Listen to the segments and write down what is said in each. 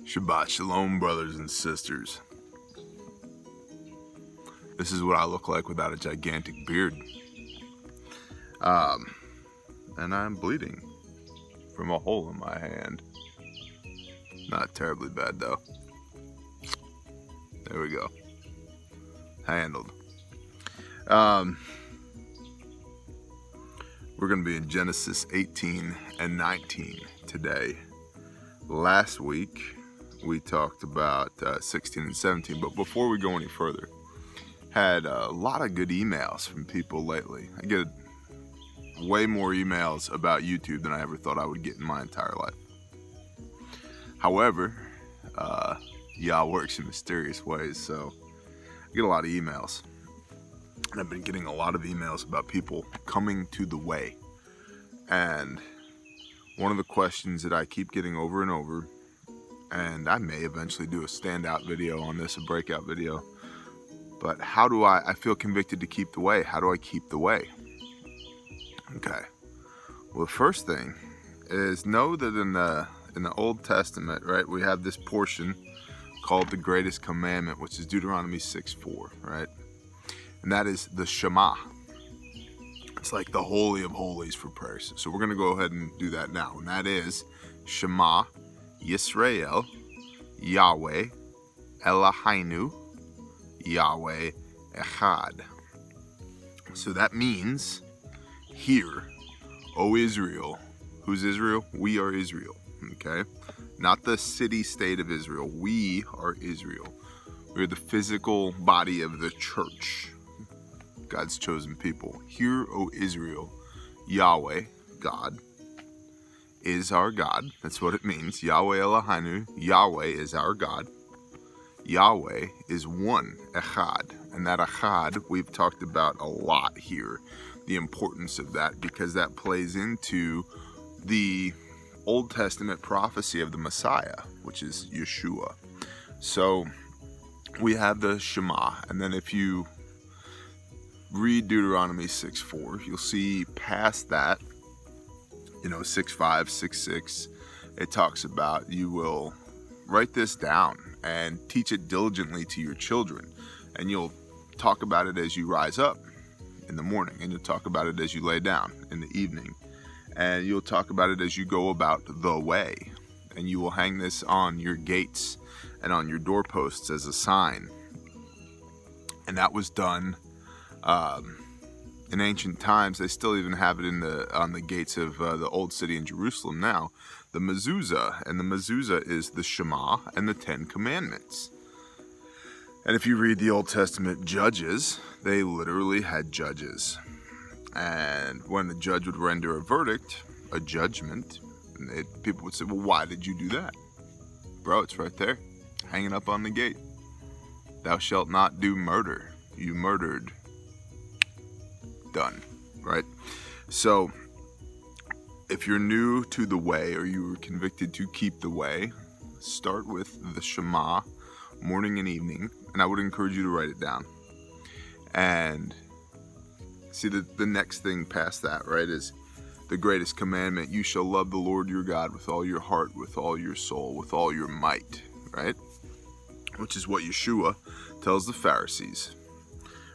Shabbat Shalom, brothers and sisters. This is what I look like without a gigantic beard. And I'm bleeding from a hole in my hand. Not terribly bad though. There we go. Handled. We're going to be in Genesis 18 and 19 today. Last week we talked about 16 and 17, but before we go any further, had a lot of good emails from people lately. I get way more emails about YouTube than I ever thought I would get in my entire life. However, Yah works in mysterious ways, so I get a lot of emails. And I've been getting a lot of emails about people coming to the way. And one of the questions that I keep getting over and over, and I may eventually do a standout video on this, a breakout video, but how do I feel convicted to keep the way? How do I keep the way? Okay. Well, the first thing is know that in the Old Testament, right, we have this portion called the Greatest Commandment, which is Deuteronomy 6:4, right? And that is the Shema. It's like the Holy of Holies for prayers. So we're going to go ahead and do that now. And that is Shema Yisrael Yahweh Eloheinu Yahweh Echad. So that means, hear, O Israel. Who's Israel? We are Israel. Okay? Not the city-state of Israel. We are Israel. We're the physical body of the church. God's chosen people. Hear, O Israel, Yahweh, God, is our God. That's what it means. Yahweh Eloheinu. Yahweh is our God. Yahweh is one, Echad. And that Echad, we've talked about a lot here. The importance of that, because that plays into the Old Testament prophecy of the Messiah, which is Yeshua. So we have the Shema, and then if you read Deuteronomy 6:4, you'll see past that, 6:5, 6:6, it talks about you will write this down and teach it diligently to your children, and you'll talk about it as you rise up in the morning, and you'll talk about it as you lay down in the evening, and you'll talk about it as you go about the way, and you will hang this on your gates and on your doorposts as a sign. And that was done in ancient times. They still even have it on the gates of the old city in Jerusalem now, the mezuzah. And the mezuzah is the Shema and the 10 Commandments. And if you read the Old Testament Judges, they literally had judges. And when the judge would render a verdict, a judgment, people would say, well, why did you do that? Bro, it's right there, hanging up on the gate. Thou shalt not do murder. You murdered. Done, right? So if you're new to the way, or you were convicted to keep the way, start with the Shema morning and evening, and I would encourage you to write it down. And see, the next thing past that, right, is the greatest commandment. You shall love the Lord your God with all your heart, with all your soul, with all your might, right? Which is what Yeshua tells the Pharisees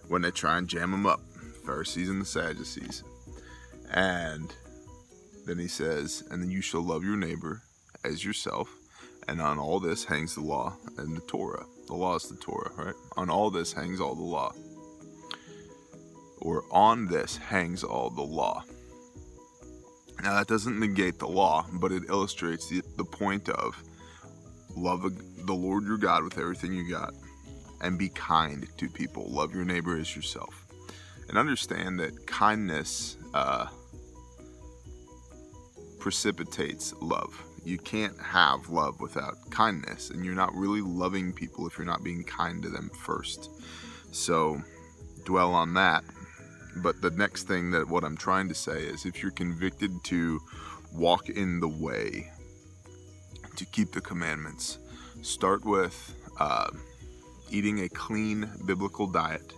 when they try and jam them up. Pharisees and the Sadducees. And then he says, and then you shall love your neighbor as yourself, and on all this hangs the law and the Torah. The law is the Torah, right? On all this hangs all the law. Or on this hangs all the law. Now that doesn't negate the law, but it illustrates the point of love the Lord your God with everything you got, and be kind to people. Love your neighbor as yourself. And understand that kindness precipitates love. You can't have love without kindness, and you're not really loving people if you're not being kind to them first. So dwell on that. But the next thing that what I'm trying to say is, if you're convicted to walk in the way, to keep the commandments, start with eating a clean biblical diet.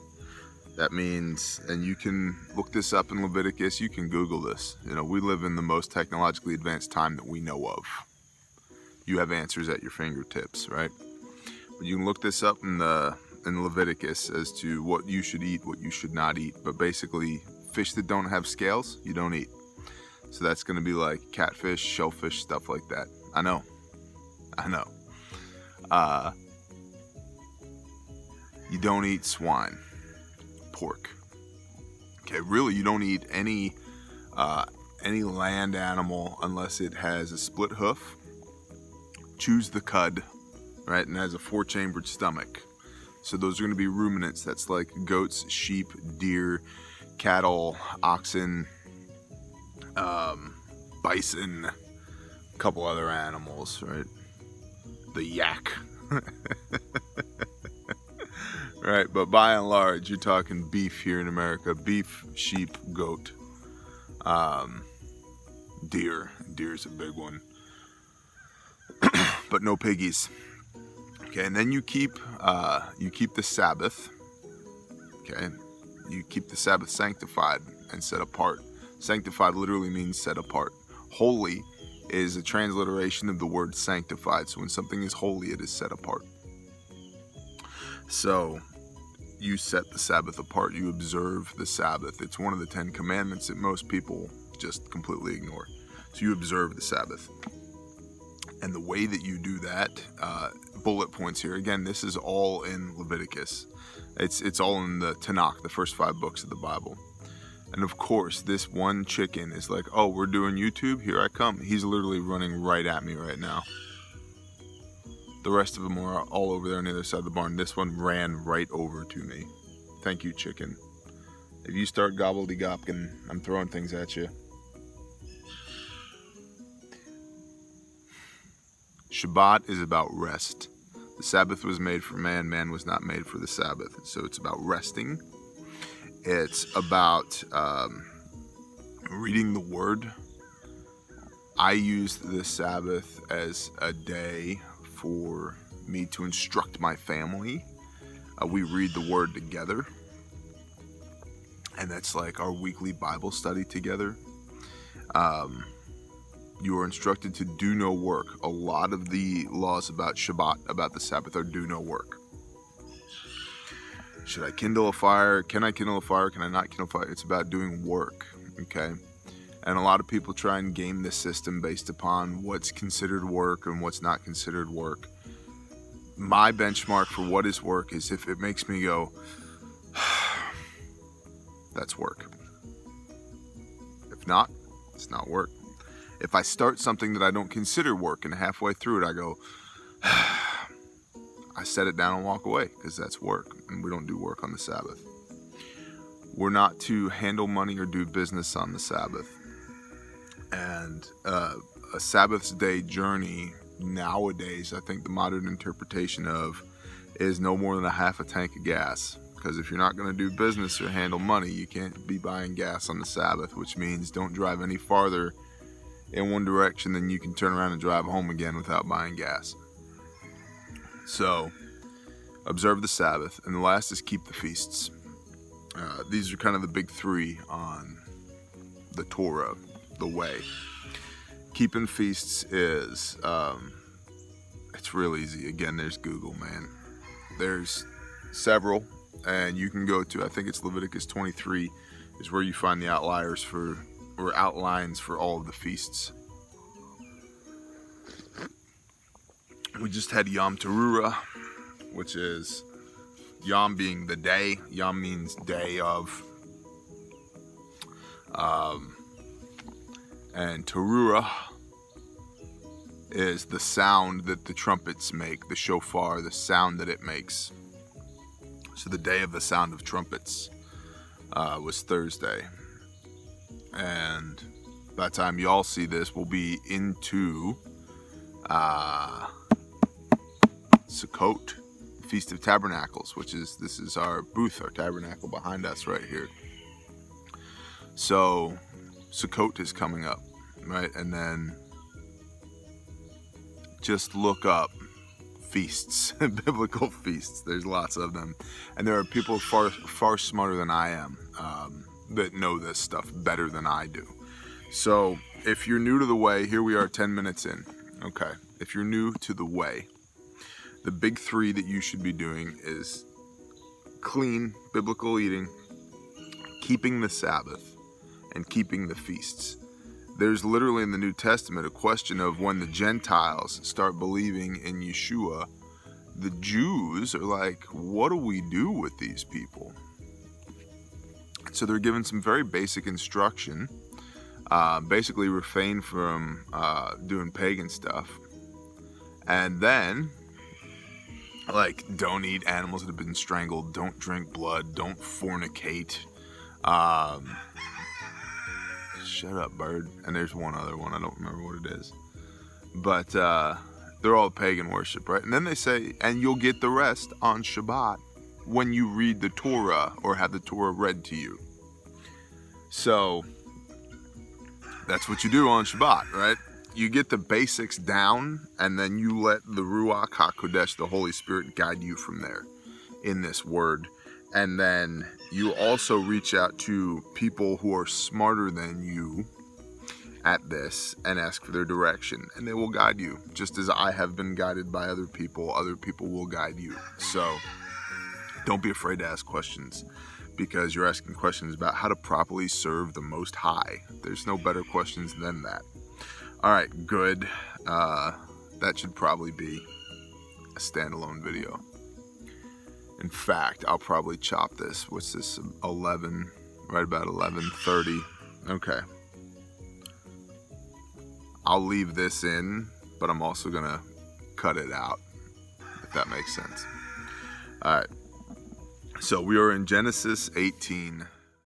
That means, and you can look this up in Leviticus, you can Google this. We live in the most technologically advanced time that we know of. you have answers at your fingertips, right? But you can look this up in Leviticus as to what you should eat, what you should not eat. But basically, fish that don't have scales, you don't eat. So that's going to be like catfish, shellfish, stuff like that. I know. You don't eat swine, pork. Okay, really, you don't eat any land animal unless it has a split hoof, chews the cud, right, and has a 4-chambered stomach. So those are going to be ruminants. That's like goats, sheep, deer, cattle, oxen, bison, a couple other animals, right? The yak. Right, but by and large, you're talking beef here in America. Beef, sheep, goat, deer. Deer's a big one. But no piggies. Okay, and then you keep the Sabbath. Okay, you keep the Sabbath sanctified and set apart. Sanctified literally means set apart. Holy is a transliteration of the word sanctified. So when something is holy, it is set apart. So you set the Sabbath apart. You observe the Sabbath. It's one of the 10 commandments that most people just completely ignore. So you observe the Sabbath. And the way that you do that, bullet points here. Again, this is all in Leviticus. It's all in the Tanakh, the first 5 books of the Bible. And of course, this one chicken is like, oh, we're doing YouTube? Here I come. He's literally running right at me right now. The rest of them are all over there on the other side of the barn. This one ran right over to me. Thank you, chicken. If you start gobbledygopking, I'm throwing things at you. Shabbat is about rest. The Sabbath was made for man. Man was not made for the Sabbath. So it's about resting. It's about reading the Word. I used the Sabbath as a day for me to instruct my family. We read the Word together. And that's like our weekly Bible study together. You are instructed to do no work. A lot of the laws about Shabbat, about the Sabbath, are do no work. Should I kindle a fire? Can I kindle a fire? Can I not kindle a fire? It's about doing work, okay? And a lot of people try and game this system based upon what's considered work and what's not considered work. My benchmark for what is work is if it makes me go, that's work. If not, it's not work. If I start something that I don't consider work and halfway through it I go, I set it down and walk away because that's work, and we don't do work on the Sabbath. We're not to handle money or do business on the Sabbath. And a Sabbath day journey nowadays, I think the modern interpretation of is no more than a half a tank of gas. Because if you're not going to do business or handle money, you can't be buying gas on the Sabbath, which means don't drive any farther in one direction than you can turn around and drive home again without buying gas. So, observe the Sabbath. And the last is keep the feasts. These are kind of the big 3 on the Torah, the way. Keeping feasts is, it's real easy. Again, there's Google, man. There's several, and you can go to, I think it's Leviticus 23, is where you find the outlines for all of the feasts. We just had Yom Teruah, which is Yom being the day. Yom means day of. And Teruah is the sound that the trumpets make, the shofar, the sound that it makes. So the day of the sound of trumpets was Thursday. And by the time y'all see this, we'll be into Sukkot, Feast of Tabernacles, this is our booth, our tabernacle behind us right here. So Sukkot is coming up, right? And then just look up feasts, biblical feasts. There's lots of them. And there are people far smarter than I am that know this stuff better than I do. So if you're new to the way, here we are 10 minutes in. Okay, if you're new to the way, the big three that you should be doing is clean, biblical eating, keeping the Sabbath, and keeping the feasts. There's literally in the New Testament a question of when the Gentiles start believing in Yeshua, the Jews are like, what do we do with these people? So they're given some very basic instruction. Basically refrain from doing pagan stuff. And then, like, don't eat animals that have been strangled, don't drink blood, don't fornicate. Shut up, bird. And there's one other one, I don't remember what it is. But they're all pagan worship, right? And then they say, and you'll get the rest on Shabbat when you read the Torah or have the Torah read to you. So that's what you do on Shabbat, right? You get the basics down, and then you let the Ruach HaKodesh, the Holy Spirit, guide you from there in this word. And then you also reach out to people who are smarter than you at this and ask for their direction, and they will guide you. Just as I have been guided by other people will guide you. So don't be afraid to ask questions, because you're asking questions about how to properly serve the Most High. There's no better questions than that. All right, good. That should probably be a standalone video. In fact, I'll probably chop this. What's this? 11, right about 11:30. Okay. I'll leave this in, but I'm also gonna cut it out, if that makes sense. All right. So we are in Genesis 18.